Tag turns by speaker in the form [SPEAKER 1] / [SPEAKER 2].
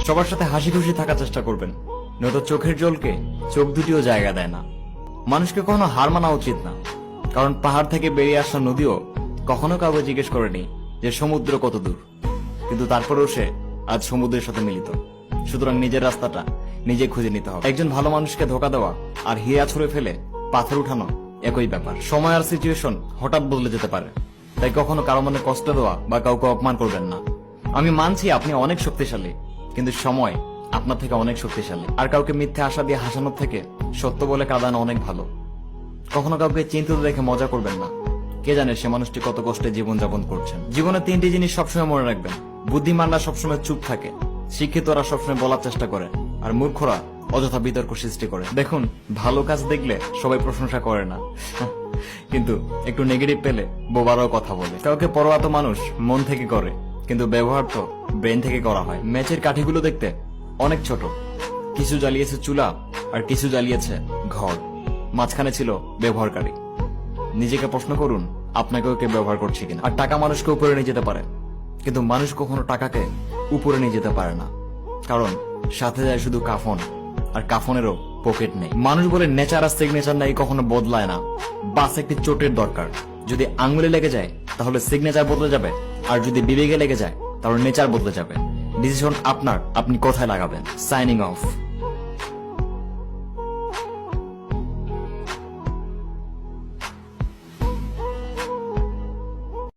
[SPEAKER 1] সবার সাথে হাসি খুশি থাকার চেষ্টা করবেন, নয়তো চোখের জলকে চোখ দুটিও জায়গা দেয় না। মানুষকে কখনো হার মানা উচিত না, কারণ পাহাড় থেকে বেরিয়ে আসা নদীও কখনো কাউকে জিজ্ঞেস করেনি যে সমুদ্র কত দূর, কিন্তু তারপরেও সে আজ সমুদ্রের সাথে মিলিত। সুতরাং নিজের রাস্তাটা নিজে খুঁজে নিতে হবে। একজন ভালো মানুষকে ধোকা দেওয়া আর হিয়া ছুঁড়ে ফেলে পাথর উঠানো একই ব্যাপার। সময় আর সিচুয়েশন হঠাৎ বদলে যেতে পারে, তাই কখনো কারো মনে কষ্ট দেওয়া বা কাউকে অপমান করবেন না। আমি মানছি আপনি অনেক শক্তিশালী, কিন্তু সময় আপনার থেকে অনেক শক্তিশালী। আর কাউকে মিথ্যে আশা দিয়ে হাসানোর থেকে সত্য বলে কাঁদানো অনেক ভালো। কখনো কাউকে চিন্তিত দেখে মজা করবেন না, কে জানে সে মানুষটি কত কষ্টে জীবনযাপন করছেন। জীবনে তিনটি জিনিস সবসময় মনে রাখবেন: বুদ্ধিমানরা সবসময় চুপ থাকে, শিক্ষিতরা সবসময় বলার চেষ্টা করে, আর মূর্খরা অযথা বিতর্ক সৃষ্টি করে। দেখুন, ভালো কাজ দেখলে সবাই প্রশংসা করে না, কিন্তু একটু নেগেটিভ পেলে বোবারও কথা বলে। কাউকে পরোয়া তো মানুষ মন থেকে করে, কিন্তু ব্যবহার তো ব্রেন থেকে করা হয়। ম্যাচের কাঠিগুলো দেখতে অনেক ছোট, কিছু জ্বালিয়েছে চুলা আর কিছু জ্বালিয়েছে ঘর, মাঝখানে ছিল ব্যবহারকারী। নিজেকে প্রশ্ন করুন, আপনাকেও কে ব্যবহার করছে কিনা। আর টাকা মানুষকে উপরে নিয়ে যেতে পারে, কিন্তু মানুষ কখনো টাকাকে উপরে নিয়ে যেতে পারে না, কারণ সাথে যায় শুধু কাফন, আর কাফনেরও পকেট নেই। মানুষ বলে নেচার আর সিগনেচার নাই কখনো বদলায় না, বাস একটি চোটের দরকার। যদি আঙুলে লেগে যায় তাহলে সিগনেচার বদলে যাবে, আর যদি বিবেকে লেগে যায় তাহলে নেচার বদলে যাবে। ডিসিশন আপনার, আপনি কোথায় লাগাবেন। Signing off.